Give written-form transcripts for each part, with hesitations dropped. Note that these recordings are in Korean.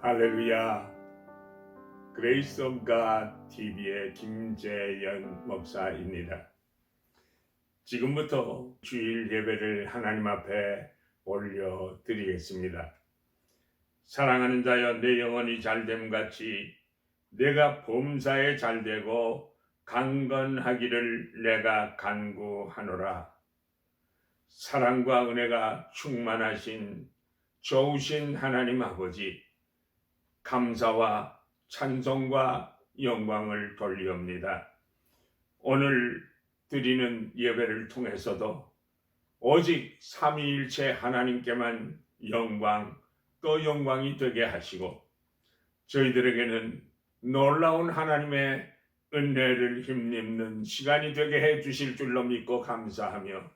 할렐루야. 그레이스 오브 갓 TV의 김재현 목사입니다. 지금부터 주일 예배를 하나님 앞에 올려드리겠습니다. 사랑하는 자여, 내 영혼이 잘됨 같이 내가 범사에 잘되고 강건하기를 내가 간구하노라. 사랑과 은혜가 충만하신 좋으신 하나님 아버지, 감사와 찬송과 영광을 돌리옵니다. 오늘 드리는 예배를 통해서도 오직 삼위일체 하나님께만 영광 또 영광이 되게 하시고, 저희들에게는 놀라운 하나님의 은혜를 힘입는 시간이 되게 해 주실 줄로 믿고 감사하며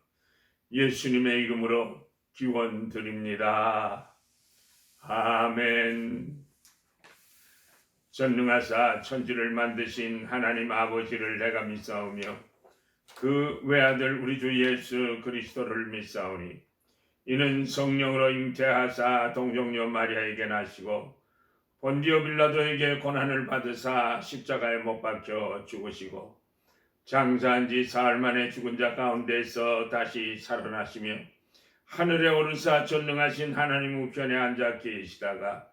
예수님의 이름으로 기원 드립니다. 아멘. 전능하사 천지를 만드신 하나님 아버지를 내가 믿사오며 그 외아들 우리 주 예수 그리스도를 믿사오니, 이는 성령으로 잉태하사 동정녀 마리아에게 나시고 본디오 빌라도에게 고난을 받으사 십자가에 못 박혀 죽으시고 장사한 지 사흘 만에 죽은 자 가운데서 다시 살아나시며 하늘에 오르사 전능하신 하나님 우편에 앉아 계시다가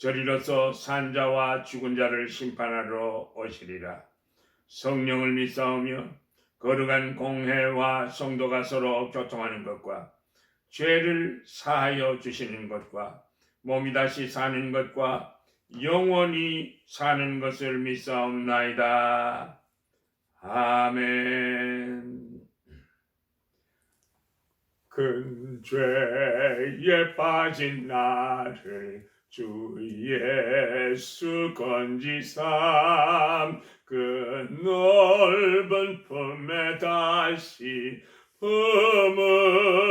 저리로서 산자와 죽은 자를 심판하러 오시리라. 성령을 믿사오며 거룩한 공회와 성도가 서로 교통하는 것과 죄를 사하여 주시는 것과 몸이 다시 사는 것과 영원히 사는 것을 믿사옵나이다. 아멘. 큰 죄에 빠진 나를 주 예수 건지삼 그 넓은 품에 다시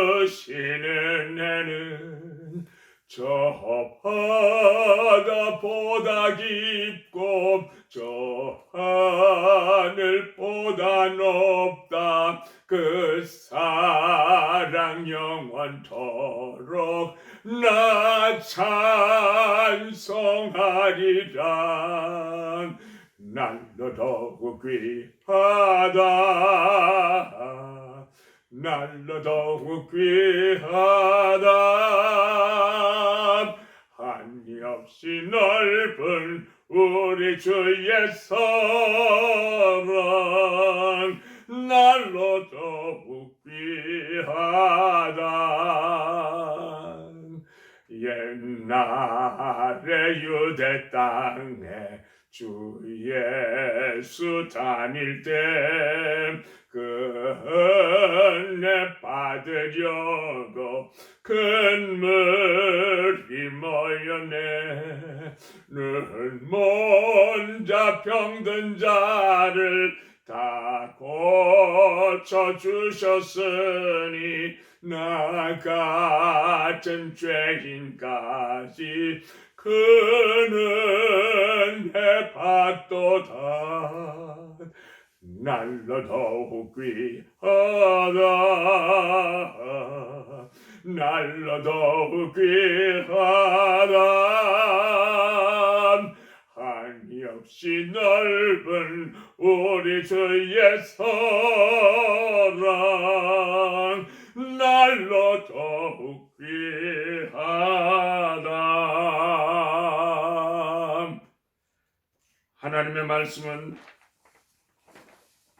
품으시는 애는 저 바다보다 깊고 저 하늘보다 높다. 그 사랑 영원토록 나 찬송하리라. 날로 더욱 귀하다. 날로 더욱 귀하다. 한이 없이 넓은 우리 주의 사랑 날로 더욱 귀하다. 옛날에 유대 땅에 주 예수 다닐 때 그 은혜 받으려고 큰 물이 모였네. 늘 먼저 병든 자를 다 고쳐주셨으니 나 같은 죄인까지 큰 은혜 받도다. 날로 더욱 귀하다. 날로 더욱 귀하다. 한이 없이 넓은 우리 주의 사랑 날로 더욱 귀하다. 하나님의 말씀은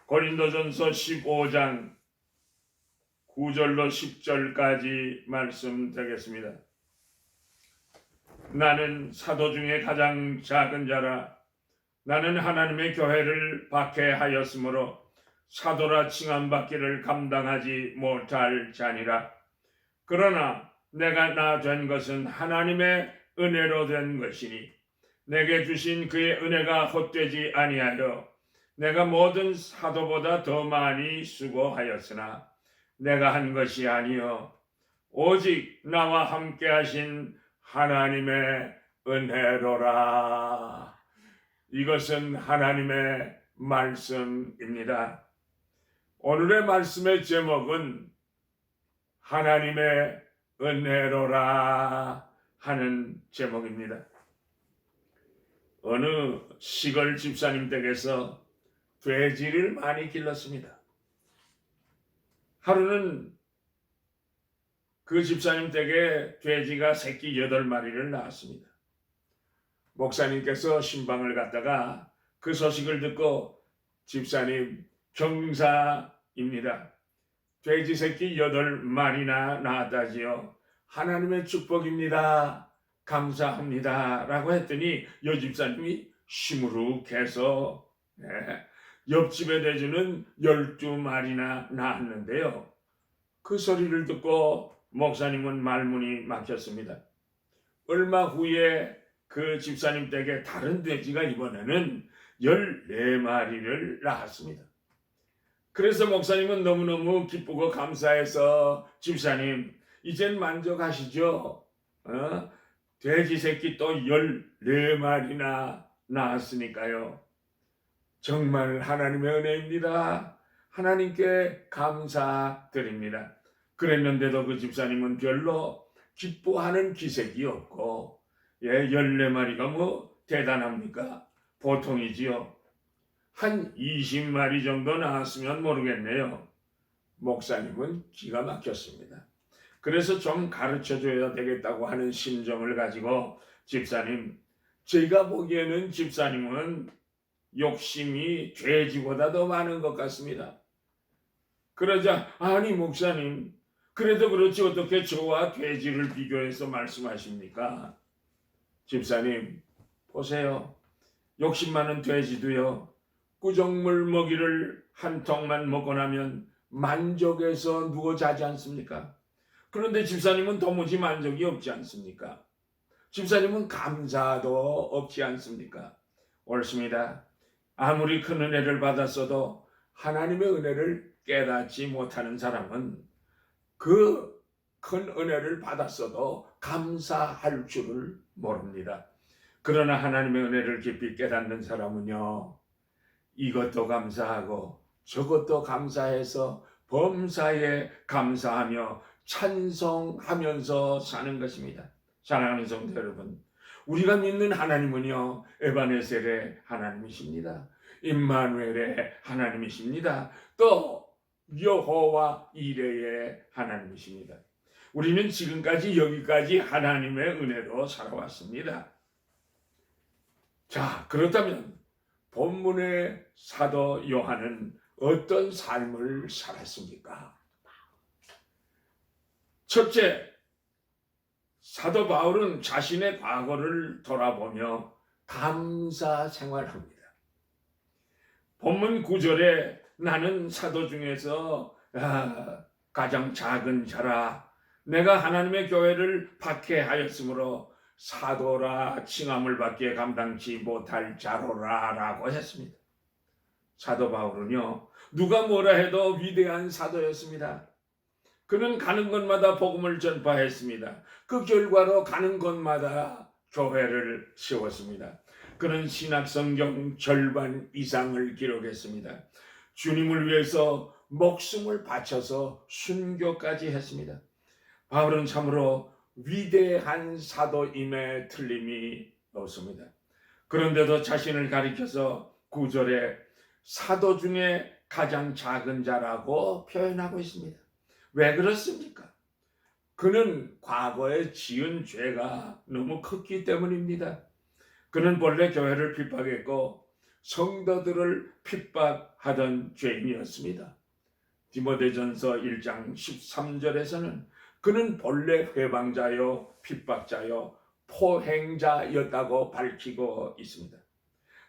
고린도전서 15장 9절로 10절까지 말씀드리겠습니다. 나는 사도 중에 가장 작은 자라. 나는 하나님의 교회를 박해하였으므로 사도라 칭함받기를 감당하지 못할 자니라. 그러나 내가 나 된 것은 하나님의 은혜로 된 것이니 내게 주신 그의 은혜가 헛되지 아니하여 내가 모든 사도보다 더 많이 수고하였으나 내가 한 것이 아니요 오직 나와 함께 하신 하나님의 은혜로라. 이것은 하나님의 말씀입니다. 오늘의 말씀의 제목은 하나님의 은혜로라 하는 제목입니다. 어느 시골 집사님 댁에서 돼지를 많이 길렀습니다. 하루는 그 집사님 댁에 돼지가 새끼 8마리를 낳았습니다. 목사님께서 신방을 갔다가 그 소식을 듣고 집사님 경사입니다. 돼지 새끼 8마리나 낳았다지요. 하나님의 축복입니다. 감사합니다. 라고 했더니 여 집사님이 시무룩해서 옆집의 돼지는 12마리나 낳았는데요. 그 소리를 듣고 목사님은 말문이 막혔습니다. 얼마 후에 그 집사님 댁에 다른 돼지가 이번에는 14마리를 낳았습니다. 그래서 목사님은 너무너무 기쁘고 감사해서 집사님 이젠 만족하시죠? 돼지 새끼 또 14마리나 낳았으니까요. 정말 하나님의 은혜입니다. 하나님께 감사드립니다. 그랬는데도 그 집사님은 별로 기뻐하는 기색이 없고 14마리가 뭐 대단합니까? 보통이지요. 한 20마리 정도 나왔으면 모르겠네요. 목사님은 기가 막혔습니다. 그래서 좀 가르쳐줘야 되겠다고 하는 심정을 가지고 집사님, 제가 보기에는 집사님은 욕심이 돼지보다 더 많은 것 같습니다. 그러자 아니 목사님, 그래도 그렇지 어떻게 저와 돼지를 비교해서 말씀하십니까? 집사님, 보세요. 욕심 많은 돼지도요. 구정물 먹이를 한 통만 먹고 나면 만족해서 누워 자지 않습니까? 그런데 집사님은 도무지 만족이 없지 않습니까? 집사님은 감사도 없지 않습니까? 옳습니다. 아무리 큰 은혜를 받았어도 하나님의 은혜를 깨닫지 못하는 사람은 그 큰 은혜를 받았어도 감사할 줄을 모릅니다. 그러나 하나님의 은혜를 깊이 깨닫는 사람은요, 이것도 감사하고 저것도 감사해서 범사에 감사하며 찬송하면서 사는 것입니다. 사랑하는 성도 여러분, 우리가 믿는 하나님은요, 에바네셀의 하나님이십니다. 임마누엘의 하나님이십니다. 또 여호와 이레의 하나님이십니다. 우리는 지금까지 여기까지 하나님의 은혜로 살아왔습니다. 자, 그렇다면 본문의 사도 요한은 어떤 삶을 살았습니까? 첫째, 사도 바울은 자신의 과거를 돌아보며 감사 생활합니다. 본문 9절에 나는 사도 중에서 가장 작은 자라, 내가 하나님의 교회를 박해하였으므로 사도라 칭함을 받기에 감당치 못할 자로라 라고 했습니다. 사도 바울은요, 누가 뭐라 해도 위대한 사도였습니다. 그는 가는 곳마다 복음을 전파했습니다. 그 결과로 가는 곳마다 교회를 세웠습니다. 그는 신약성경 절반 이상을 기록했습니다. 주님을 위해서 목숨을 바쳐서 순교까지 했습니다. 바울은 참으로 위대한 사도임에 틀림이 없습니다. 그런데도 자신을 가리켜서 9절에 사도 중에 가장 작은 자라고 표현하고 있습니다. 왜 그렇습니까? 그는 과거에 지은 죄가 너무 컸기 때문입니다. 그는 본래 교회를 핍박했고 성도들을 핍박하던 죄인이었습니다. 디모데전서 1장 13절에서는 그는 본래 회방자요 핍박자요 포행자였다고 밝히고 있습니다.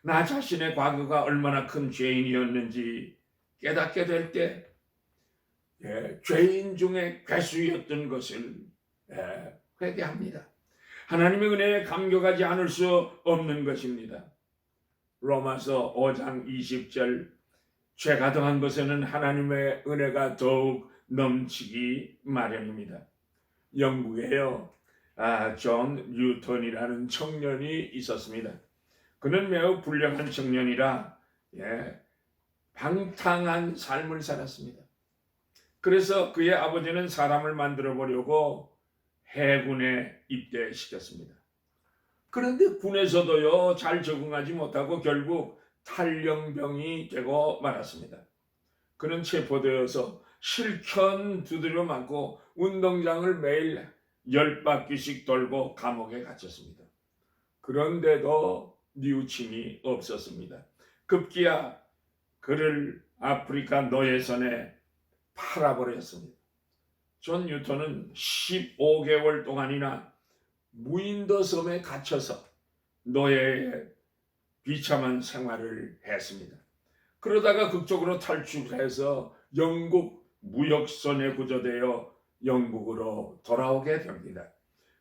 나 자신의 과거가 얼마나 큰 죄인이었는지 깨닫게 될 때 죄인 중에 괴수였던 것을 회개합니다. 하나님의 은혜에 감격하지 않을 수 없는 것입니다. 로마서 5장 20절, 죄가 더한 것에는 하나님의 은혜가 더욱 넘치기 마련입니다. 영국에요, 존 뉴턴이라는 청년이 있었습니다. 그는 매우 불량한 청년이라 방탕한 삶을 살았습니다. 그래서 그의 아버지는 사람을 만들어 보려고 해군에 입대시켰습니다. 그런데 군에서도요 잘 적응하지 못하고 결국 탈영병이 되고 말았습니다. 그는 체포되어서 실컷 두드려 맞고 운동장을 매일 10바퀴씩 돌고 감옥에 갇혔습니다. 그런데도 뉘우침이 없었습니다. 급기야 그를 아프리카 노예선에 팔아버렸습니다. 존 뉴턴은 15개월 동안이나 무인도 섬에 갇혀서 노예의 비참한 생활을 했습니다. 그러다가 극적으로 탈출해서 영국 무역선에 구조되어 영국으로 돌아오게 됩니다.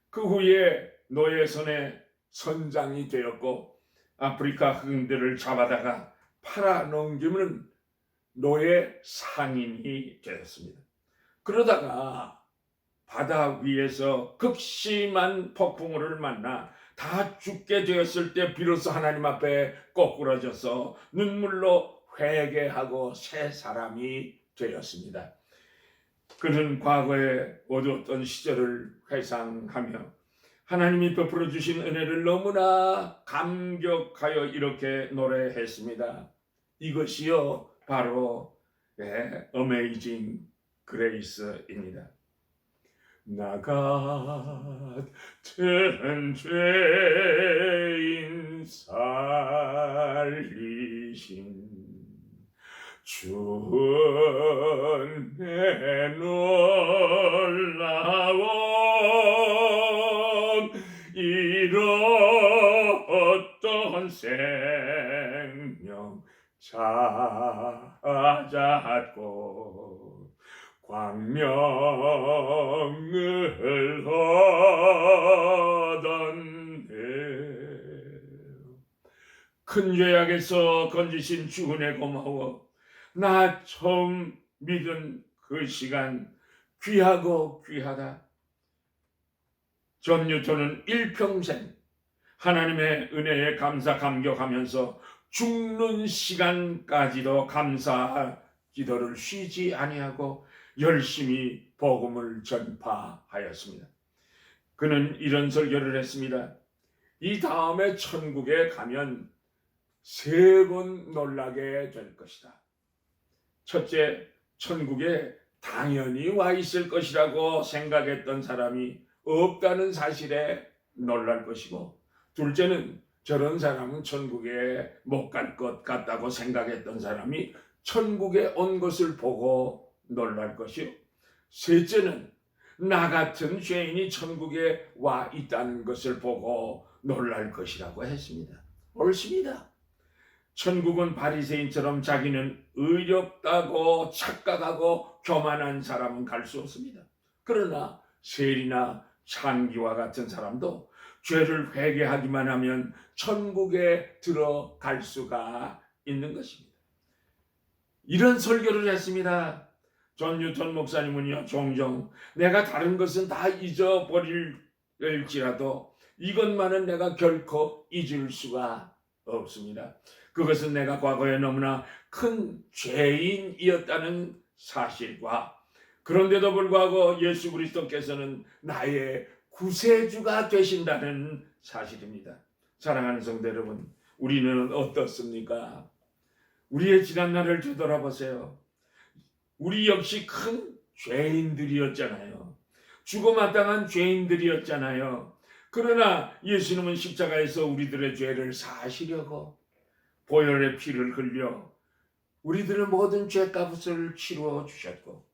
그 후에 노예선의 선장이 되었고 아프리카 흑인들을 잡아다가 팔아넘기는 노예 상인이 되었습니다. 그러다가 바다 위에서 극심한 폭풍우를 만나 다 죽게 되었을 때 비로소 하나님 앞에 꼬꾸라져서 눈물로 회개하고 새 사람이 되었습니다. 그는 과거의 어두웠던 시절을 회상하며 하나님이 베풀어 주신 은혜를 너무나 감격하여 이렇게 노래했습니다. 이것이요 바로 어메이징 그레이스입니다. 나 같은 죄인 살리신 주의 놀라운 잃었던 생명 찾았고 광명을 얻었네. 큰 죄악에서 건지신 주 은혜 고마워. 나 처음 믿은 그 시간 귀하고 귀하다. 존 뉴턴은 일평생 하나님의 은혜에 감사 감격하면서 죽는 시간까지도 감사 기도를 쉬지 아니하고 열심히 복음을 전파하였습니다. 그는 이런 설교를 했습니다. 이 다음에 천국에 가면 3번 놀라게 될 것이다. 첫째, 천국에 당연히 와 있을 것이라고 생각했던 사람이 없다는 사실에 놀랄 것이고, 둘째는 저런 사람은 천국에 못 갈 것 같다고 생각했던 사람이 천국에 온 것을 보고 놀랄 것이요, 셋째는 나 같은 죄인이 천국에 와 있다는 것을 보고 놀랄 것이라고 했습니다. 옳습니다. 천국은 바리새인처럼 자기는 의롭다고 착각하고 교만한 사람은 갈 수 없습니다. 그러나 세리나 창기와 같은 사람도 죄를 회개하기만 하면 천국에 들어갈 수가 있는 것입니다. 이런 설교를 했습니다. 존 뉴턴 목사님은요, 종종 내가 다른 것은 다 잊어버릴지라도 이것만은 내가 결코 잊을 수가 없습니다. 그것은 내가 과거에 너무나 큰 죄인이었다는 사실과, 그런데도 불구하고 예수 그리스도께서는 나의 구세주가 되신다는 사실입니다. 사랑하는 성도 여러분, 우리는 어떻습니까? 우리의 지난 날을 되돌아보세요. 우리 역시 큰 죄인들이었잖아요. 죽어마땅한 죄인들이었잖아요. 그러나 예수님은 십자가에서 우리들의 죄를 사하시려고 보혈의 피를 흘려 우리들의 모든 죄값을 치루어 주셨고,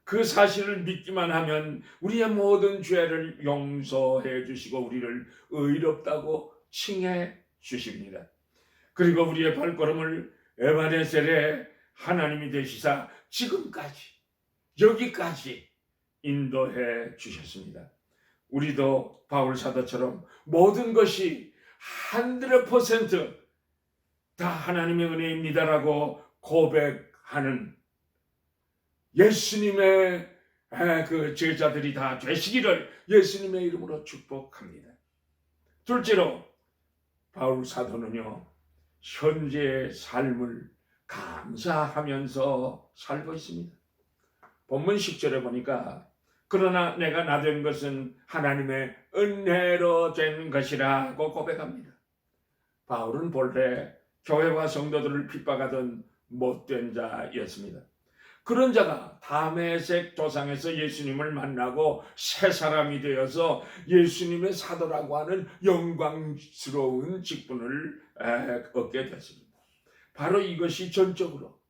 그 사실을 믿기만 하면 우리의 모든 죄를 용서해 주시고 우리를 의롭다고 칭해 주십니다. 그리고 우리의 발걸음을 에베네셀의 하나님이 되시사 지금까지 여기까지 인도해 주셨습니다. 우리도 바울 사도처럼 모든 것이 100% 다 하나님의 은혜입니다라고 고백하는 예수님의 그 제자들이 다 되시기를 예수님의 이름으로 축복합니다. 둘째로 바울 사도는요, 현재의 삶을 감사하면서 살고 있습니다. 본문 10절에 보니까 그러나 내가 나 된 것은 하나님의 은혜로 된 것이라고 고백합니다. 바울은 본래 교회와 성도들을 핍박하던 못된 자였습니다. 그런 자가 다메섹 도상에서 예수님을 만나고 새 사람이 되어서 예수님의 사도라고 하는 영광스러운 직분을 얻게 됐습니다. 바로 이것이 전적으로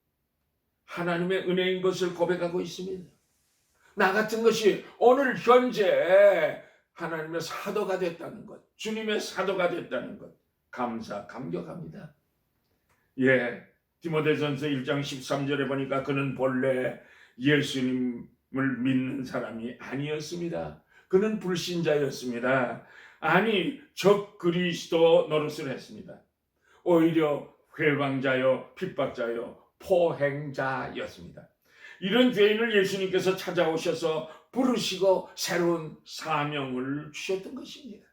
하나님의 은혜인 것을 고백하고 있습니다. 나 같은 것이 오늘 현재 하나님의 사도가 됐다는 것, 주님의 사도가 됐다는 것, 감격합니다. 예, 디모데전서 1장 13절에 보니까 그는 본래 예수님을 믿는 사람이 아니었습니다. 그는 불신자였습니다. 아니, 적 그리스도 노릇을 했습니다. 오히려 회방자요, 핍박자요, 포행자였습니다. 이런 죄인을 예수님께서 찾아오셔서 부르시고 새로운 사명을 주셨던 것입니다.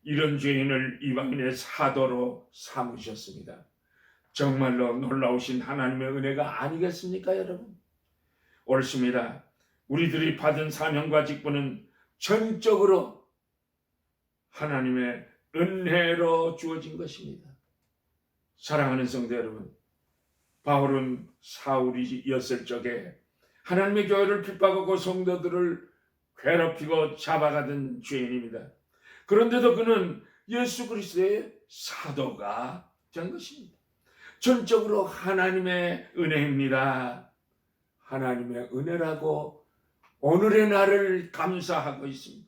이런 죄인을 이방인의 사도로 삼으셨습니다. 정말로 놀라우신 하나님의 은혜가 아니겠습니까, 여러분? 옳습니다. 우리들이 받은 사명과 직분은 전적으로 하나님의 은혜로 주어진 것입니다. 사랑하는 성도 여러분, 바울은 사울이었을 적에 하나님의 교회를 핍박하고 성도들을 괴롭히고 잡아가던 죄인입니다. 그런데도 그는 예수 그리스도의 사도가 된 것입니다. 전적으로 하나님의 은혜입니다. 하나님의 은혜라고 오늘의 날을 감사하고 있습니다.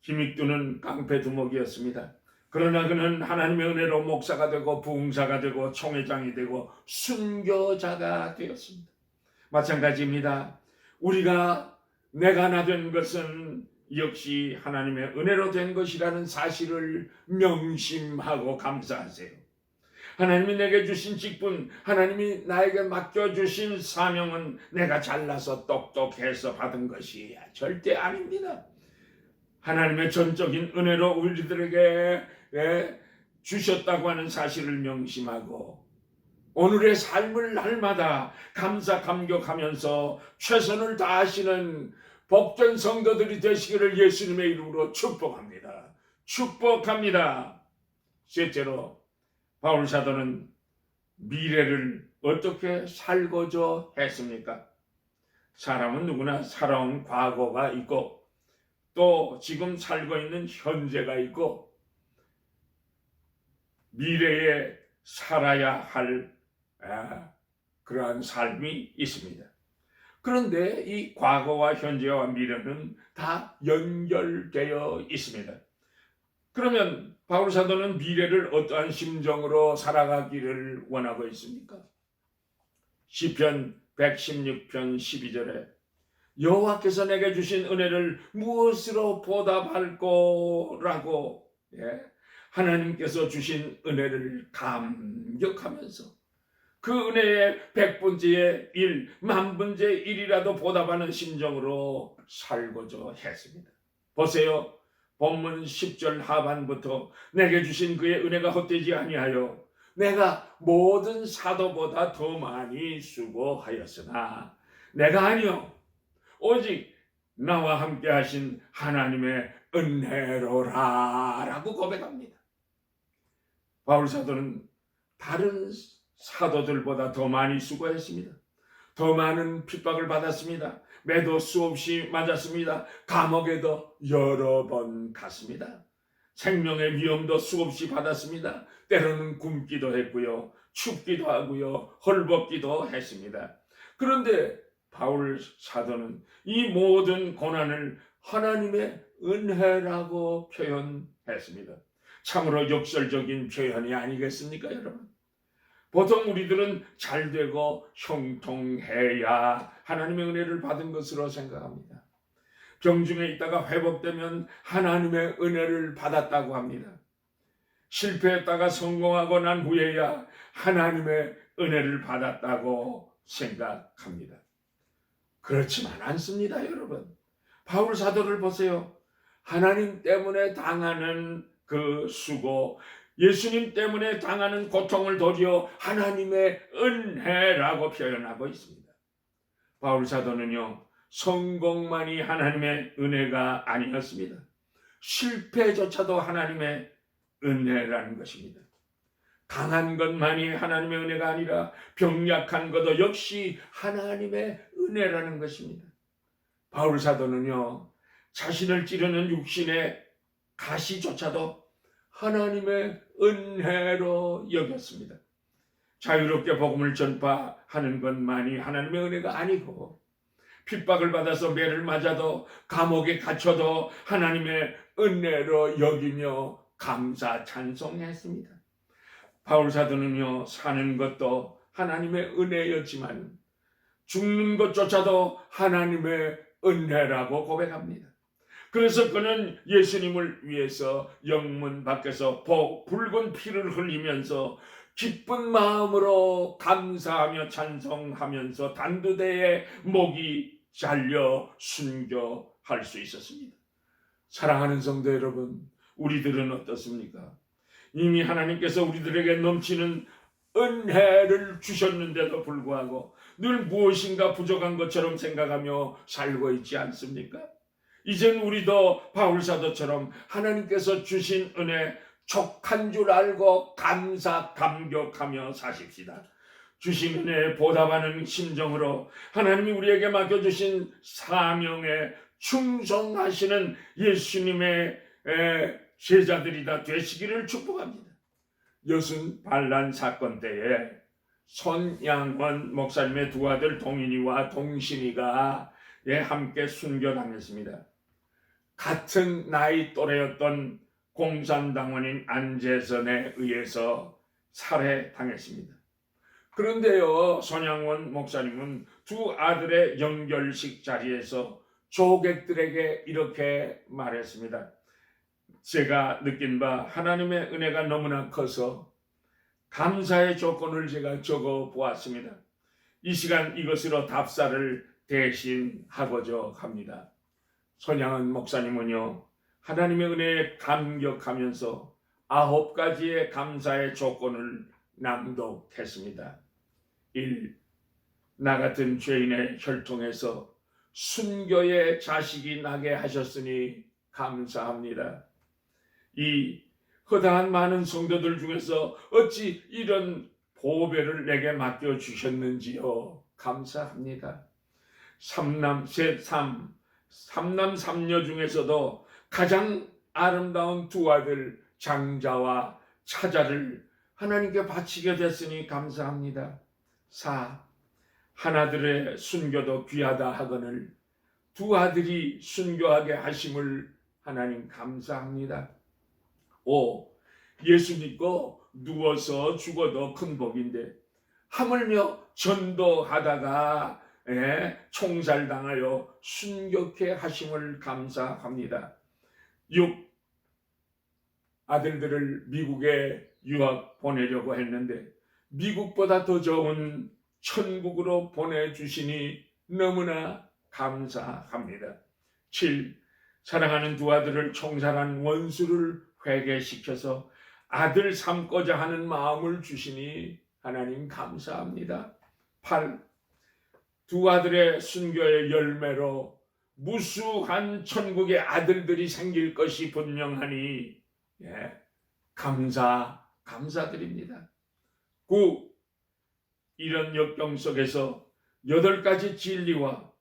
힘익두는 깡패두목이었습니다. 그러나 그는 하나님의 은혜로 목사가 되고 부흥사가 되고 총회장이 되고 순교자가 되었습니다. 마찬가지입니다. 내가 나 된 것은 역시 하나님의 은혜로 된 것이라는 사실을 명심하고 감사하세요. 하나님이 내게 주신 직분, 하나님이 나에게 맡겨주신 사명은 내가 잘나서 똑똑해서 받은 것이 절대 아닙니다. 하나님의 전적인 은혜로 우리들에게 주셨다고 하는 사실을 명심하고 오늘의 삶을 날마다 감격하면서 최선을 다하시는 복된 성도들이 되시기를 예수님의 이름으로 축복합니다. 축복합니다. 셋째로 바울 사도는 미래를 어떻게 살고자 했습니까? 사람은 누구나 살아온 과거가 있고 또 지금 살고 있는 현재가 있고 미래에 살아야 할 그러한 삶이 있습니다. 그런데 이 과거와 현재와 미래는 다 연결되어 있습니다. 그러면 바울 사도는 미래를 어떠한 심정으로 살아가기를 원하고 있습니까? 시편 116편 12절에 여호와께서 내게 주신 은혜를 무엇으로 보답할꼬라고 하나님께서 주신 은혜를 감격하면서 그 은혜의 100분의 1, 10,000분의 1이라도 보답하는 심정으로 살고자 했습니다. 보세요. 본문 10절 하반부터 내게 주신 그의 은혜가 헛되지 아니하여 내가 모든 사도보다 더 많이 수고하였으나 내가 아니요 오직 나와 함께 하신 하나님의 은혜로라 라고 고백합니다. 바울 사도는 다른 사도들보다 더 많이 수고했습니다. 더 많은 핍박을 받았습니다. 매도 수없이 맞았습니다. 감옥에도 여러 번 갔습니다. 생명의 위험도 수없이 받았습니다. 때로는 굶기도 했고요. 춥기도 하고요. 헐벗기도 했습니다. 그런데 바울 사도는 이 모든 고난을 하나님의 은혜라고 표현했습니다. 참으로 역설적인 표현이 아니겠습니까, 여러분? 보통 우리들은 잘되고 형통해야 하나님의 은혜를 받은 것으로 생각합니다. 병중에 있다가 회복되면 하나님의 은혜를 받았다고 합니다. 실패했다가 성공하고 난 후에야 하나님의 은혜를 받았다고 생각합니다. 그렇지만 않습니다, 여러분. 바울 사도를 보세요. 하나님 때문에 당하는 그 수고, 예수님 때문에 당하는 고통을 도리어 하나님의 은혜라고 표현하고 있습니다. 바울 사도는요, 성공만이 하나님의 은혜가 아니었습니다. 실패조차도 하나님의 은혜라는 것입니다. 강한 것만이 하나님의 은혜가 아니라 병약한 것도 역시 하나님의 은혜라는 것입니다. 바울 사도는요, 자신을 찌르는 육신의 가시조차도 하나님의 은혜로 여겼습니다. 자유롭게 복음을 전파하는 것만이 하나님의 은혜가 아니고, 핍박을 받아서 매를 맞아도 감옥에 갇혀도 하나님의 은혜로 여기며 감사 찬송했습니다. 바울 사도는요, 사는 것도 하나님의 은혜였지만 죽는 것조차도 하나님의 은혜라고 고백합니다. 그래서 그는 예수님을 위해서 영문 밖에서 붉은 피를 흘리면서 기쁜 마음으로 감사하며 찬송하면서 단두대에 목이 잘려 순교할 수 있었습니다. 사랑하는 성도 여러분, 우리들은 어떻습니까? 이미 하나님께서 우리들에게 넘치는 은혜를 주셨는데도 불구하고 늘 무엇인가 부족한 것처럼 생각하며 살고 있지 않습니까? 이젠 우리도 바울사도처럼 하나님께서 주신 은혜 족한 줄 알고 감격하며 사십시다. 주신 은혜에 보답하는 심정으로 하나님이 우리에게 맡겨주신 사명에 충성하시는 예수님의 제자들이 다 되시기를 축복합니다. 여순 반란 사건 때에 손양원 목사님의 두 아들 동인이와 동신이가 함께 순교당했습니다. 같은 나이 또래였던 공산당원인 안재선에 의해서 살해당했습니다. 그런데요, 손양원 목사님은 두 아들의 연결식 자리에서 조객들에게 이렇게 말했습니다. 제가 느낀 바 하나님의 은혜가 너무나 커서 감사의 조건을 제가 적어 보았습니다. 이 시간 이것으로 답사를 대신하고자 합니다. 손양원 목사님은요, 하나님의 은혜에 감격하면서 9가지의 감사의 조건을 낭독했습니다. 1. 나 같은 죄인의 혈통에서 순교의 자식이 나게 하셨으니 감사합니다. 2. 허다한 많은 성도들 중에서 어찌 이런 보배를 내게 맡겨주셨는지요. 감사합니다. 3남 3녀 중에서도 가장 아름다운 두 아들 장자와 차자를 하나님께 바치게 됐으니 감사합니다. 4. 하나들의 순교도 귀하다 하거늘 두 아들이 순교하게 하심을 하나님 감사합니다. 5. 예수 믿고 누워서 죽어도 큰 복인데 하물며 전도하다가 총살당하여 순교케 하심을 감사합니다. 6. 아들들을 미국에 유학 보내려고 했는데 미국보다 더 좋은 천국으로 보내주시니 너무나 감사합니다. 7. 사랑하는 두 아들을 총살한 원수를 회개시켜서 아들 삼고자 하는 마음을 주시니 하나님 감사합니다. 8. 두 아들의 순교의 열매로 무수한 천국의 아들들이 생길 것이 분명하니 감사드립니다. 9. 이런 역경 속에서 8가지 진리와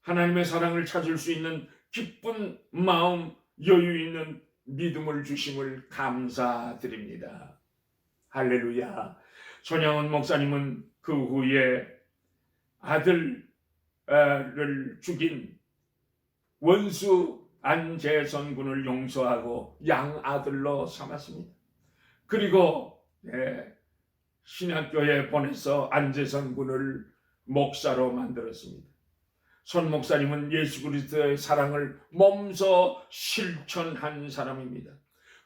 하나님의 사랑을 찾을 수 있는 기쁜 마음, 여유 있는 믿음을 주심을 감사드립니다. 할렐루야. 손양원 목사님은 그 후에 아들을 죽인 원수 안재선 군을 용서하고 양아들로 삼았습니다. 그리고 신학교에 보내서 안재선 군을 목사로 만들었습니다. 손 목사님은 예수 그리스도의 사랑을 몸소 실천한 사람입니다.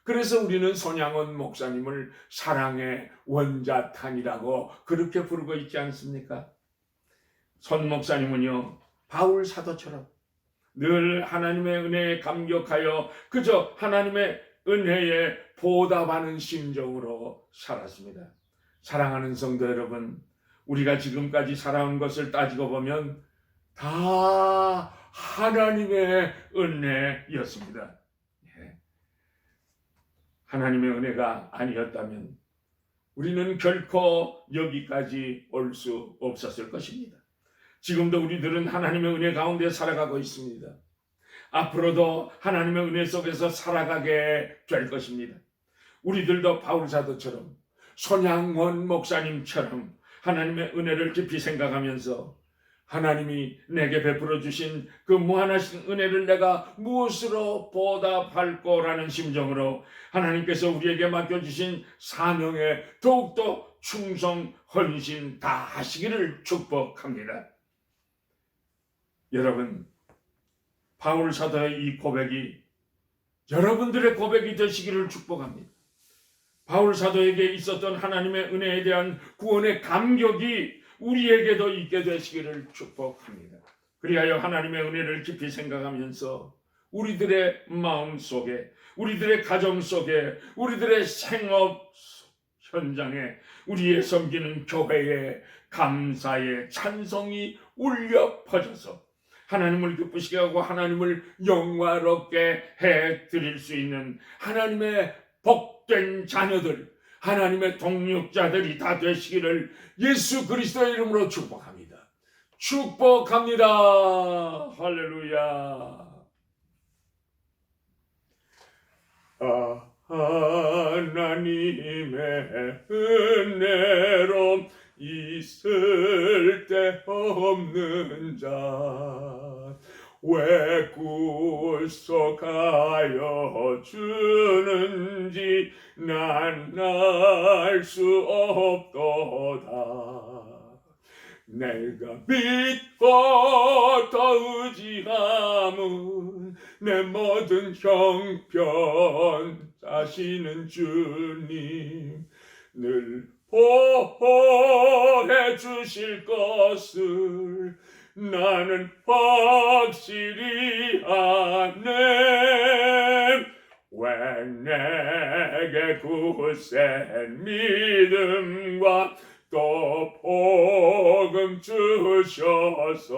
그래서 우리는 손양원 목사님을 사랑의 원자탄이라고 그렇게 부르고 있지 않습니까? 손 목사님은요, 바울 사도처럼 늘 하나님의 은혜에 감격하여 그저 하나님의 은혜에 보답하는 심정으로 살았습니다. 사랑하는 성도 여러분, 우리가 지금까지 살아온 것을 따지고 보면 다 하나님의 은혜였습니다. 하나님의 은혜가 아니었다면 우리는 결코 여기까지 올 수 없었을 것입니다. 지금도 우리들은 하나님의 은혜 가운데 살아가고 있습니다. 앞으로도 하나님의 은혜 속에서 살아가게 될 것입니다. 우리들도 바울 사도처럼, 손양원 목사님처럼 하나님의 은혜를 깊이 생각하면서 하나님이 내게 베풀어 주신 그 무한하신 은혜를 내가 무엇으로 보답할 거라는 심정으로 하나님께서 우리에게 맡겨주신 사명에 더욱더 충성, 헌신 다 하시기를 축복합니다. 여러분, 바울 사도의 이 고백이 여러분들의 고백이 되시기를 축복합니다. 바울 사도에게 있었던 하나님의 은혜에 대한 구원의 감격이 우리에게도 있게 되시기를 축복합니다. 그리하여 하나님의 은혜를 깊이 생각하면서 우리들의 마음 속에, 우리들의 가정 속에, 우리들의 생업 현장에, 우리의 섬기는 교회에 감사의 찬송이 울려 퍼져서 하나님을 기쁘시게 하고 하나님을 영화롭게 해드릴 수 있는 하나님의 복된 자녀들, 하나님의 동력자들이 다 되시기를 예수 그리스도의 이름으로 축복합니다. 축복합니다. 할렐루야. 하나님의 은혜로 있을 데 없는 자 왜 구속하여 주는지 난 알 수 없도다. 내가 믿고 더 의지함은 내 모든 형편 아시는 주님 늘 보호해 주실 것을 나는 확실히 아네. 왜 내게 굳센 믿음과 또 복음 주셔서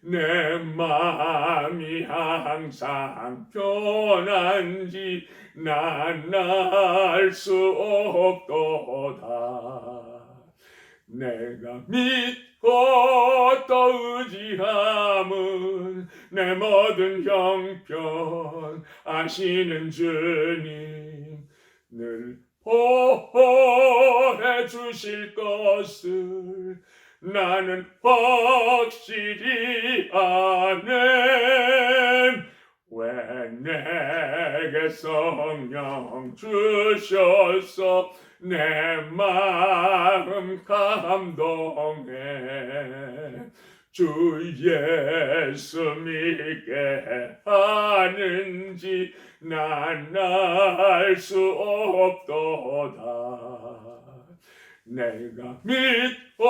내 마음이 항상 편한지 난 알 수 없도다. 내가 믿고 또 의지함은 내 모든 형편 아시는 주님 늘 보호해 주실 것을 나는 확실히 아네. 왜 내게 성령 주셔서 내 마음 감동해 주 예수 믿게 하는지 난 알 수 없도다. 내가 믿고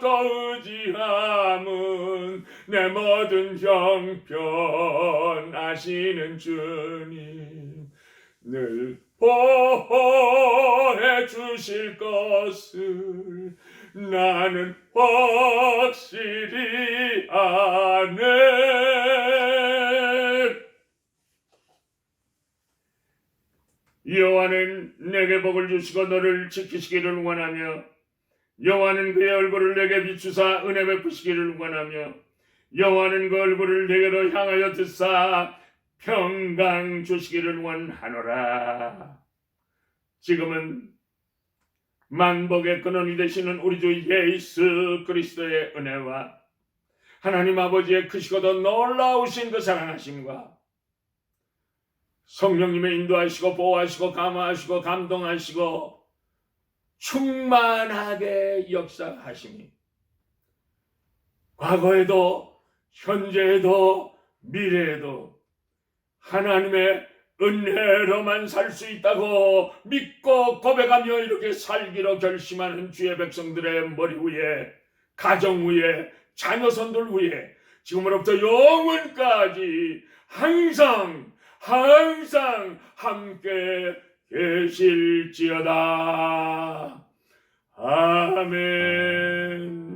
또 의지함은 내 모든 형편 아시는 주님 늘 보호해 주실 것을 나는 확실히 아네. 여호와는 내게 복을 주시고 너를 지키시기를 원하며 여호와는 그의 얼굴을 내게 비추사 은혜 베푸시기를 원하며 여호와는 그 얼굴을 내게로 향하여 드사 평강 주시기를 원하노라. 지금은 만복의 근원이 되시는 우리 주 예수 그리스도의 은혜와 하나님 아버지의 크시고도 놀라우신 그 사랑하심과 성령님의 인도하시고 보호하시고 감화하시고 감동하시고 충만하게 역사하시니 과거에도 현재에도 미래에도 하나님의 은혜로만 살 수 있다고 믿고 고백하며 이렇게 살기로 결심하는 주의 백성들의 머리 위에, 가정 위에, 자녀손들 위에 지금으로부터 영원까지 항상 함께 계실지어다. 아멘.